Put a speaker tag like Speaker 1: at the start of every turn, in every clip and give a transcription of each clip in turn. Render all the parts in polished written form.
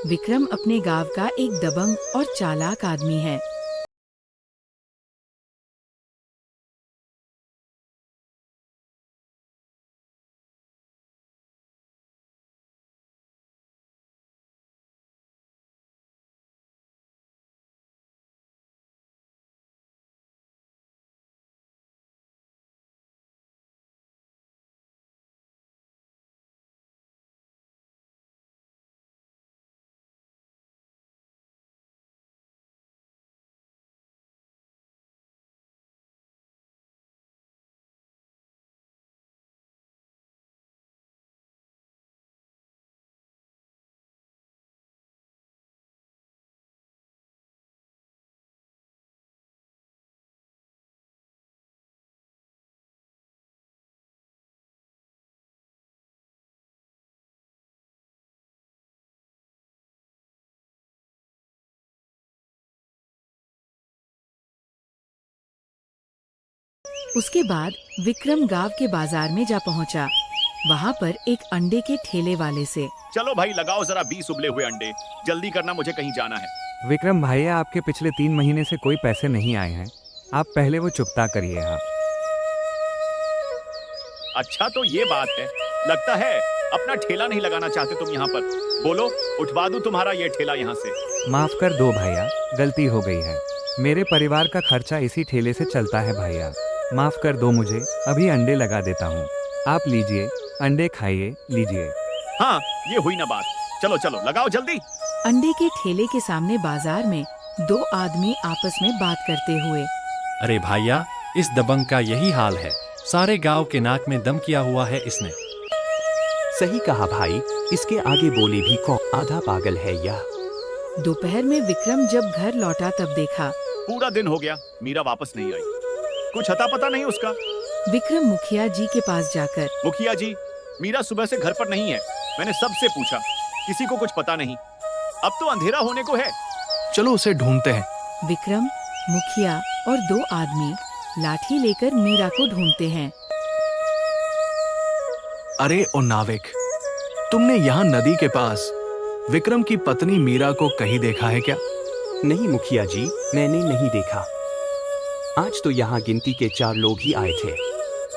Speaker 1: विक्रम अपने गांव का एक दबंग और चालाक आदमी है। उसके बाद विक्रम गांव के बाजार में जा पहुंचा। वहां पर एक अंडे के ठेले वाले से,
Speaker 2: चलो भाई लगाओ जरा 20 उबले हुए अंडे, जल्दी करना मुझे कहीं जाना है।
Speaker 3: विक्रम भैया, आपके पिछले 3 महीने से कोई पैसे नहीं आए हैं। आप पहले वो चुकता करिए। हाँ।
Speaker 2: अच्छा तो ये बात है, लगता है अपना ठेला नहीं लगाना चाहते तुम यहाँ पर। बोलो, उठवा दूं तुम्हारा ये ठेला यहाँ से।
Speaker 3: माफ कर दो भैया, गलती हो गई है। मेरे परिवार का खर्चा इसी ठेले से चलता है भैया, माफ कर दो मुझे। अभी अंडे लगा देता हूँ, आप लीजिए अंडे, खाइए, लीजिए।
Speaker 2: हाँ, ये हुई ना बात। चलो चलो लगाओ जल्दी।
Speaker 1: अंडे के ठेले के सामने बाजार में 2 आदमी आपस में बात करते हुए,
Speaker 4: अरे भैया, इस दबंग का यही हाल है। सारे गांव के नाक में दम किया हुआ है इसने।
Speaker 5: सही कहा भाई, इसके आगे बोले भी कौन, आधा पागल है यह।
Speaker 1: दोपहर में विक्रम जब घर लौटा तब देखा
Speaker 2: पूरा दिन हो गया, मीरा वापस नहीं आई। कुछ अता पता नहीं उसका।
Speaker 1: विक्रम मुखिया जी के पास जाकर,
Speaker 2: मुखिया जी, मीरा सुबह से घर पर नहीं है। मैंने सबसे पूछा, किसी को कुछ पता नहीं। अब तो अंधेरा होने को है।
Speaker 6: चलो उसे ढूंढते हैं।
Speaker 1: विक्रम, मुखिया और 2 आदमी लाठी लेकर मीरा को ढूंढते हैं।
Speaker 6: अरे ओ नाविक, तुमने यहाँ नदी के पास विक्रम की पत्नी मीरा को कहीं देखा है क्या?
Speaker 5: नहीं मुखिया जी, मैंने नहीं देखा। आज तो यहाँ गिनती के 4 लोग ही आए थे।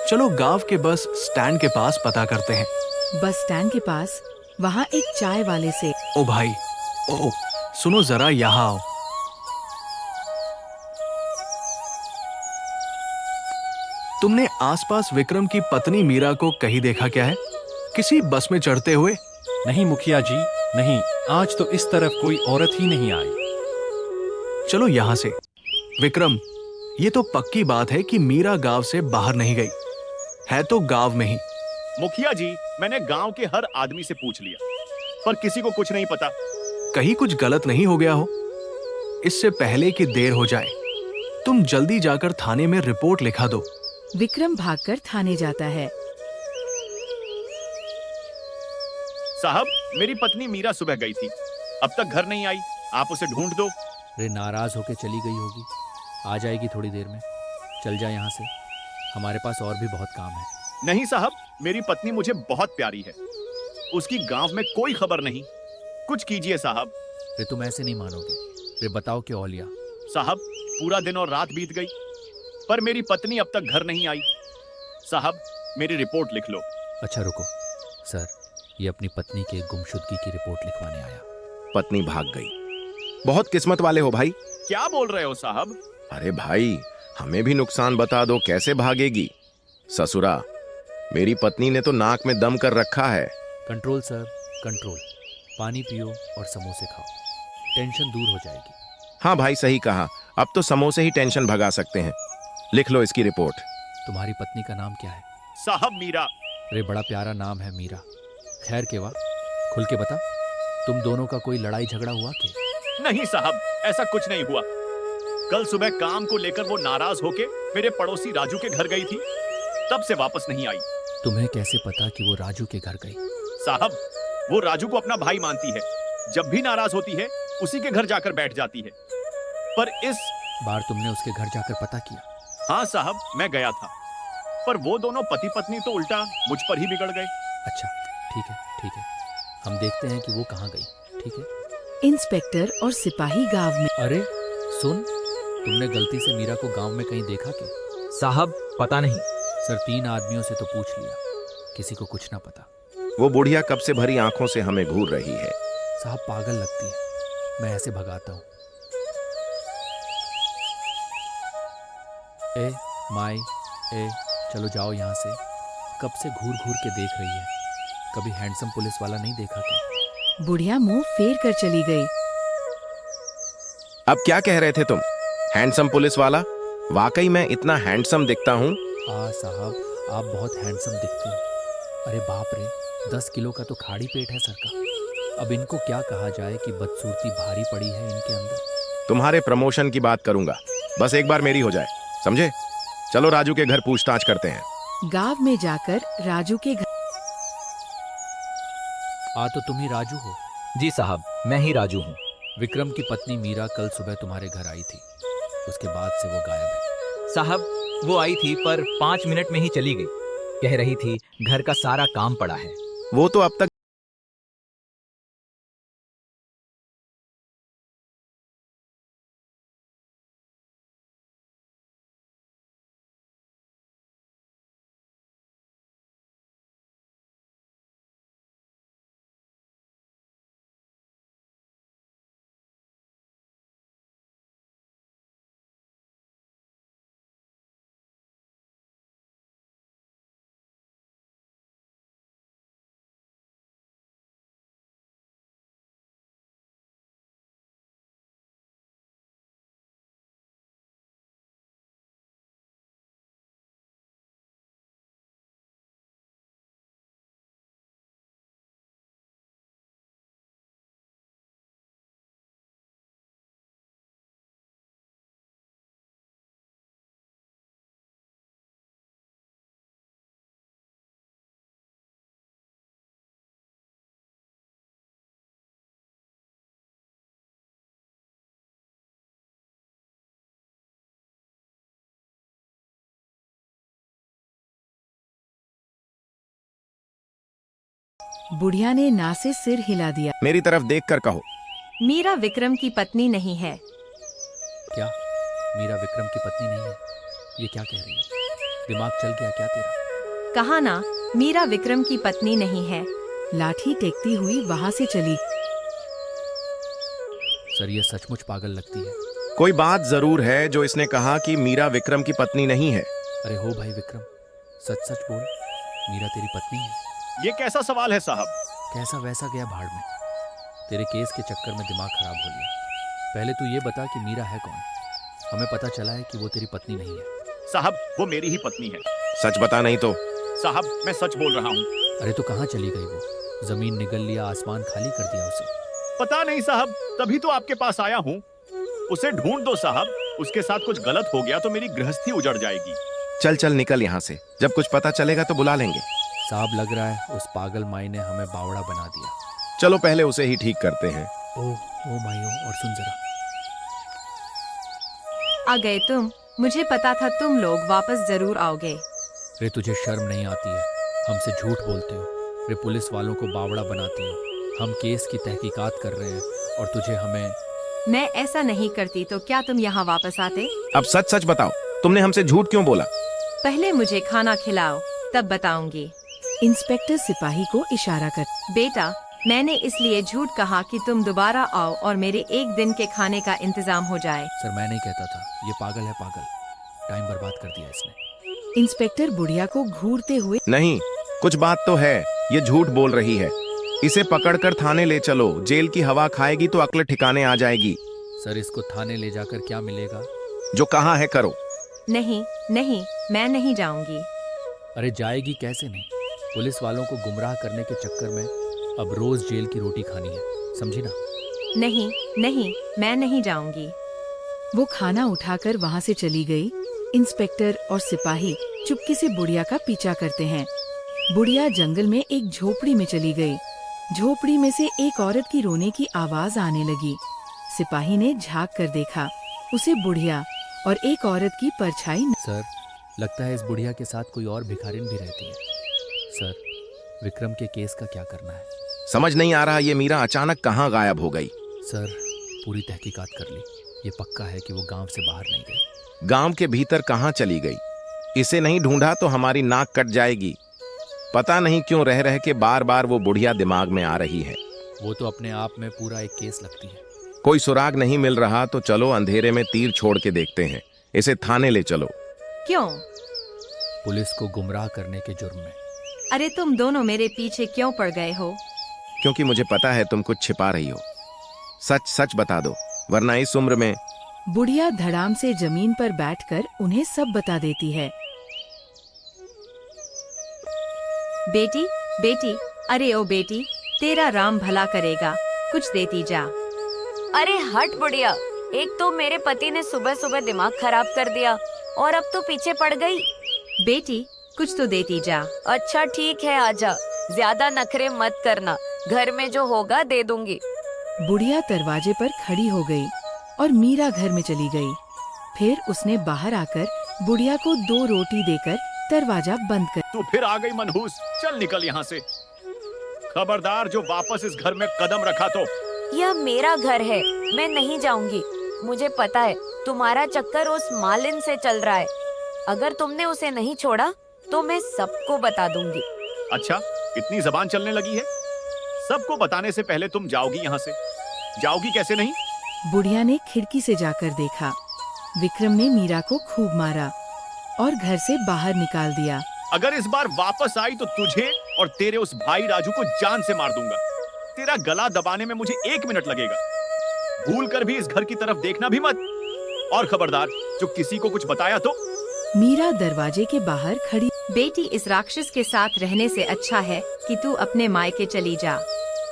Speaker 6: चलो गांव के बस स्टैंड के पास पता करते हैं।
Speaker 1: बस स्टैंड के पास वहाँ एक चाय वाले से,
Speaker 6: ओ भाई, ओ सुनो जरा, यहाँ आओ। तुमने आसपास विक्रम की पत्नी मीरा को कहीं देखा क्या है? किसी बस में चढ़ते हुए?
Speaker 4: नहीं मुखिया जी, नहीं। आज तो इस तरफ कोई औरत ही नहीं आई।
Speaker 6: चलो यहाँ से। विक्रम, ये तो पक्की बात है कि मीरा गांव से बाहर नहीं गई है, तो गांव में ही।
Speaker 2: मुखिया जी, मैंने गांव के हर आदमी से पूछ लिया, पर किसी को कुछ नहीं पता।
Speaker 6: कहीं कुछ गलत नहीं हो गया हो? इससे पहले कि देर हो जाए, तुम जल्दी जाकर थाने में रिपोर्ट लिखा दो।
Speaker 1: विक्रम भागकर थाने जाता है।
Speaker 2: साहब, मेरी पत्नी मीरा सुबह गई थी, अब तक घर नहीं आई। आप उसे ढूंढ दो।
Speaker 7: अरे नाराज होके चली गई होगी, आ जाएगी थोड़ी देर में। चल जा यहाँ से, हमारे पास और भी बहुत काम है।
Speaker 2: नहीं साहब, मेरी पत्नी मुझे बहुत प्यारी है। उसकी गांव में कोई खबर नहीं। कुछ कीजिए साहब।
Speaker 7: रे तुम ऐसे नहीं मानोगे। रे बताओ कि औलिया।
Speaker 2: साहब, पूरा दिन और रात बीत गई, पर मेरी पत्नी अब तक घर नहीं आई। साहब, मेरी रिपोर्ट लिख लो।
Speaker 7: अच्छा रुको सर, ये अपनी पत्नी के गुमशुदगी की रिपोर्ट लिखवाने आया।
Speaker 8: पत्नी भाग गई। बहुत किस्मत वाले हो भाई।
Speaker 2: क्या बोल रहे हो साहब?
Speaker 8: अरे भाई, हमें भी नुकसान बता दो, कैसे भागेगी? ससुरा, मेरी पत्नी ने तो नाक में दम कर रखा है।
Speaker 7: Control sir, control. पानी पियो और समोसे खाओ, टेंशन दूर हो जाएगी।
Speaker 8: हाँ भाई, सही कहा। अब तो समोसे ही टेंशन भगा सकते हैं। लिख लो इसकी रिपोर्ट।
Speaker 7: तुम्हारी पत्नी का नाम क्या है?
Speaker 2: साहब, मीरा।
Speaker 7: रे बड़ा प्यारा नाम है मीरा। खैर के वाह, खुल के बता, तुम दोनों का कोई लड़ाई झगड़ा हुआ क्या?
Speaker 2: नहीं साहब, ऐसा कुछ नहीं हुआ। कल सुबह काम को लेकर वो नाराज होके मेरे पड़ोसी राजू के घर गई थी, तब से वापस नहीं आई।
Speaker 7: तुम्हें कैसे पता कि वो राजू के घर गई?
Speaker 2: साहब, वो राजू को अपना भाई मानती है। जब भी नाराज होती है, उसी के घर जाकर बैठ जाती है। पर इस
Speaker 7: बार तुमने उसके घर जाकर पता किया?
Speaker 2: हाँ साहब, मैं गया था, पर वो दोनों पति पत्नी तो उल्टा मुझ पर ही बिगड़ गए।
Speaker 7: अच्छा ठीक है, ठीक है। हम देखते हैं कि वो कहाँ गई। ठीक है,
Speaker 1: इंस्पेक्टर और सिपाही गांव में।
Speaker 7: अरे सुन, तुमने गलती से मीरा को गांव में कहीं देखा क्या?
Speaker 9: साहब पता नहीं।
Speaker 7: सर 3 आदमियों से तो पूछ लिया, किसी को कुछ ना पता।
Speaker 8: वो बुढ़िया कब से भरी आंखों से हमें घूर रही है।
Speaker 7: साहब पागल लगती है, मैं ऐसे भगाता हूँ। ए माई ए, चलो जाओ यहाँ से। कब से घूर घूर के देख रही है, कभी हैंडसम पुलिस वाला नहीं देखा क्या?
Speaker 1: बुढ़िया मुंह फेर कर चली गई।
Speaker 8: अब क्या कह रहे थे तुम? हैंडसम पुलिस वाला? वाकई मैं इतना हैंडसम दिखता हूँ?
Speaker 7: साहब आप बहुत हैंडसम दिखते हो। अरे बाप रे, 10 किलो का तो खाड़ी पेट है सर का। अब इनको क्या कहा जाए कि बदसूरती भारी पड़ी है इनके अंदर।
Speaker 8: तुम्हारे प्रमोशन की बात करूंगा, बस एक बार मेरी हो जाए, समझे? चलो राजू के घर पूछताछ करते हैं।
Speaker 1: गांव में जाकर राजू के घर।
Speaker 7: तो तुम ही राजू हो?
Speaker 9: जी साहब, मैं ही राजू हूँ।
Speaker 7: विक्रम की पत्नी मीरा कल सुबह तुम्हारे घर आई थी, उसके बाद से वो गायब है।
Speaker 9: साहब वो आई थी पर 5 मिनट में ही चली गई। कह रही थी घर का सारा काम पड़ा है।
Speaker 8: वो तो अब तक
Speaker 1: बुढ़िया ने ना से सिर हिला दिया।
Speaker 8: मेरी तरफ देखकर कहो।
Speaker 10: मीरा विक्रम की पत्नी नहीं है।
Speaker 7: क्या मीरा विक्रम की पत्नी नहीं है? ये क्या कह रही है? दिमाग चल गया क्या तेरा?
Speaker 10: कहा ना, मीरा विक्रम की पत्नी नहीं है।
Speaker 1: लाठी टेकती हुई वहाँ से चली।
Speaker 7: सर ये सचमुच पागल लगती है।
Speaker 8: कोई बात जरूर है जो इसने कहा कि मीरा विक्रम की पत्नी नहीं है।
Speaker 7: अरे हो भाई विक्रम, सच सच बोल, मीरा तेरी पत्नी है?
Speaker 2: ये कैसा सवाल है साहब?
Speaker 7: कैसा वैसा गया भाड़ में। तेरे केस के चक्कर में दिमाग खराब हो लिया। पहले तू ये बता कि मीरा है कौन? हमें पता चला है कि वो तेरी पत्नी नहीं है।
Speaker 2: साहब वो मेरी ही पत्नी है।
Speaker 8: सच बता, नहीं तो।
Speaker 2: साहब मैं सच बोल रहा हूँ।
Speaker 7: अरे तो कहाँ चली गई वो? जमीन निगल लिया, आसमान खाली कर दिया उसे।
Speaker 2: पता नहीं साहब, तभी तो आपके पास आया हूँ। उसे ढूंढ दो साहब, उसके साथ कुछ गलत हो गया तो मेरी गृहस्थी उजड़ जाएगी।
Speaker 8: चल चल निकल यहाँ से, जब कुछ पता चलेगा तो बुला लेंगे।
Speaker 7: साहब लग रहा है उस पागल माई ने हमें बावड़ा बना दिया।
Speaker 8: चलो पहले उसे ही ठीक करते हैं।
Speaker 7: ओ माइयो, और सुन जरा।
Speaker 10: आ गए तुम? मुझे पता था तुम लोग वापस जरूर आओगे।
Speaker 7: रे तुझे शर्म नहीं आती है? हमसे झूठ बोलते हो, रे पुलिस वालों को बावड़ा बनाती हो। हम केस की तहकीकात कर रहे हैं और तुझे हमें।
Speaker 10: मैं ऐसा नहीं करती तो क्या तुम यहाँ वापस आते?
Speaker 8: अब सच सच बताओ, तुमने हमसे झूठ क्यों बोला?
Speaker 10: पहले मुझे खाना खिलाओ, तब बताऊंगी।
Speaker 1: इंस्पेक्टर सिपाही को इशारा कर।
Speaker 10: बेटा, मैंने इसलिए झूठ कहा कि तुम दोबारा आओ और मेरे एक दिन के खाने का इंतजाम हो जाए।
Speaker 7: सर मैं नहीं कहता था, ये पागल है पागल। टाइम बर्बाद कर दिया इसने।
Speaker 1: इंस्पेक्टर बुढ़िया को घूरते हुए।
Speaker 8: नहीं, कुछ बात तो है, ये झूठ बोल रही है। इसे पकड़कर थाने ले चलो, जेल की हवा खाएगी तो अक्ल ठिकाने आ जाएगी।
Speaker 7: सर इसको थाने ले जाकर क्या मिलेगा?
Speaker 8: जो कहा है करो।
Speaker 10: नहीं नहीं, मैं नहीं जाऊंगी।
Speaker 7: अरे जाएगी कैसे नहीं? पुलिस वालों को गुमराह करने के चक्कर में अब रोज जेल की रोटी खानी है, समझी ना?
Speaker 10: नहीं नहीं, मैं नहीं जाऊंगी।
Speaker 1: वो खाना उठाकर वहाँ से चली गई। इंस्पेक्टर और सिपाही चुपके से बुढ़िया का पीछा करते हैं। बुढ़िया जंगल में एक झोपड़ी में चली गई। झोपड़ी में से एक औरत की रोने की आवाज आने लगी। सिपाही ने झांक कर देखा, उसे बुढ़िया और एक औरत की परछाई।
Speaker 7: सर लगता है इस बुढ़िया के साथ कोई और भिखारिन भी रहती है। सर विक्रम के केस का क्या करना है?
Speaker 8: समझ नहीं आ रहा ये मीरा अचानक कहाँ गायब हो गई।
Speaker 7: सर, पूरी तहकीकात कर ली। ये पक्का है कि वो गांव से बाहर नहीं गई।
Speaker 8: गांव के भीतर कहाँ चली गई? इसे नहीं ढूंढा तो हमारी नाक कट जाएगी। पता नहीं क्यों रह रह के बार बार वो बुढ़िया दिमाग में आ रही है।
Speaker 7: वो तो अपने आप में पूरा एक केस लगती है।
Speaker 8: कोई सुराग नहीं मिल रहा तो चलो अंधेरे में तीर छोड़ के देखते हैं। इसे थाने ले चलो।
Speaker 10: क्यों?
Speaker 7: पुलिस को गुमराह करने के जुर्म में।
Speaker 10: अरे तुम दोनों मेरे पीछे क्यों पड़ गए हो?
Speaker 8: क्योंकि मुझे पता है तुम कुछ छिपा रही हो। सच सच बता दो, वरना इस उम्र में।
Speaker 1: बुढ़िया धड़ाम से जमीन पर बैठकर उन्हें सब बता देती है।
Speaker 10: बेटी, बेटी, अरे ओ बेटी, तेरा राम भला करेगा, कुछ देती जा।
Speaker 11: अरे हट बुढ़िया, एक तो मेरे पति ने सुबह सुबह दिमाग खराब कर दिया और अब तो पीछे पड़ गई।
Speaker 10: बेटी, कुछ तो देती जा।
Speaker 11: अच्छा ठीक है, आजा, ज्यादा नखरे मत करना, घर में जो होगा दे दूंगी।
Speaker 1: बुढ़िया दरवाजे पर खड़ी हो गई और मीरा घर में चली गई। फिर उसने बाहर आकर बुढ़िया को 2 रोटी देकर दरवाजा बंद कर।
Speaker 2: तू फिर आ गई मनहूस, चल निकल यहाँ से। खबरदार जो वापस इस घर में कदम रखा तो।
Speaker 11: यह मेरा घर है, मैं नहीं जाऊंगी। मुझे पता है तुम्हारा चक्कर उस मालिन से चल रहा है। अगर तुमने उसे नहीं छोड़ा तो मैं सबको बता दूंगी।
Speaker 2: अच्छा, इतनी जबान चलने लगी है? सबको बताने से पहले तुम जाओगी यहाँ से। जाओगी कैसे नहीं?
Speaker 1: बुढ़िया ने खिड़की से जाकर देखा। विक्रम ने मीरा को खूब मारा और घर से बाहर निकाल दिया।
Speaker 2: अगर इस बार वापस आई तो तुझे और तेरे उस भाई राजू को जान से मार दूंगा। तेरा गला दबाने में मुझे 1 मिनट लगेगा। भूल कर भी इस घर की तरफ देखना भी मत। और खबरदार, जो किसी को कुछ बताया तो।
Speaker 1: मीरा दरवाजे के बाहर खड़ी।
Speaker 10: बेटी, इस राक्षस के साथ रहने से अच्छा है कि तू अपने मायके चली जा।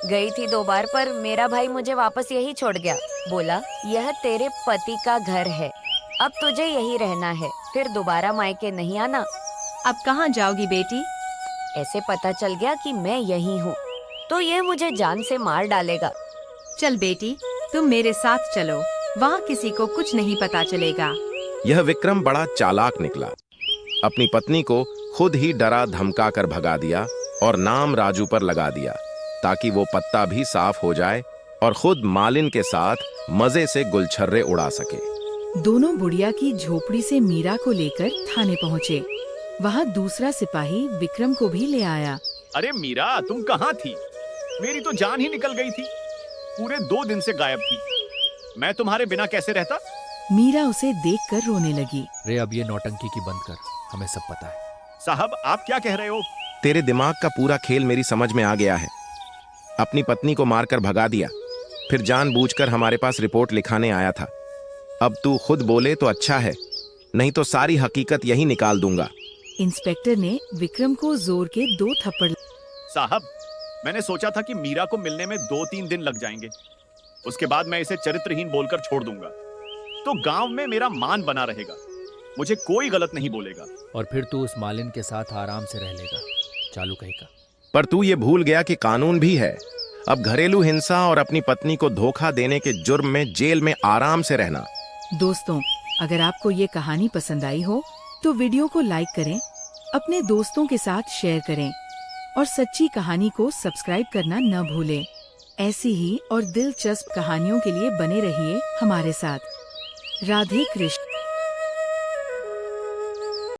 Speaker 11: गई थी 2 बार पर मेरा भाई मुझे वापस यही छोड़ गया। बोला यह तेरे पति का घर है, अब तुझे यही रहना है, फिर दोबारा मायके नहीं आना।
Speaker 10: अब कहाँ जाओगी बेटी?
Speaker 11: ऐसे पता चल गया कि मैं यही हूँ तो यह मुझे जान से मार डालेगा।
Speaker 10: चल बेटी, तुम मेरे साथ चलो, वहाँ किसी को कुछ नहीं पता चलेगा।
Speaker 8: यह विक्रम बड़ा चालाक निकला। अपनी पत्नी को खुद ही डरा धमका कर भगा दिया और नाम राजू पर लगा दिया ताकि वो पत्ता भी साफ हो जाए और खुद मालिन के साथ मजे से गुलछर्रे उड़ा सके।
Speaker 1: दोनों बुढ़िया की झोपड़ी से मीरा को लेकर थाने पहुँचे। वहाँ दूसरा सिपाही विक्रम को भी ले आया।
Speaker 2: अरे मीरा, तुम कहाँ थी? मेरी तो जान ही निकल गई थी। पूरे 2 दिन से गायब थी। मैं तुम्हारे बिना कैसे रहता?
Speaker 1: मीरा उसे देखकर रोने लगी।
Speaker 7: रे, अब ये नौटंकी की बंद कर, हमें सब पता है।
Speaker 2: साहब, आप क्या कह रहे हो?
Speaker 8: तेरे दिमाग का पूरा खेल मेरी समझ में आ गया है। अपनी पत्नी को मारकर भगा दिया, फिर जानबूझकर हमारे पास रिपोर्ट लिखाने आया था। अब तू खुद बोले तो अच्छा है, नहीं तो सारी हकीकत यही निकाल दूंगा।
Speaker 1: इंस्पेक्टर ने विक्रम को जोर के 2 थप्पड़।
Speaker 2: साहब, मैंने सोचा था कि मीरा को मिलने में 2-3 दिन लग जाएंगे। उसके बाद मैं इसे चरित्रहीन बोलकर छोड़ दूंगा तो गांव में मेरा मान बना रहेगा। मुझे कोई गलत नहीं बोलेगा।
Speaker 7: और फिर तू उस मालिन के साथ आराम से रह लेगा। चालू कहेगा।
Speaker 8: पर तू ये भूल गया कि कानून भी है। अब घरेलू हिंसा और अपनी पत्नी को धोखा देने के जुर्म में जेल में आराम से रहना।
Speaker 1: दोस्तों, अगर आपको ये कहानी पसंद आई हो तो वीडियो को लाइक करें, अपने दोस्तों के साथ शेयर करें और सच्ची कहानी को सब्सक्राइब करना न भूलें। ऐसी ही और दिलचस्प कहानियों के लिए बने रहिए हमारे साथ। राधे कृष्ण।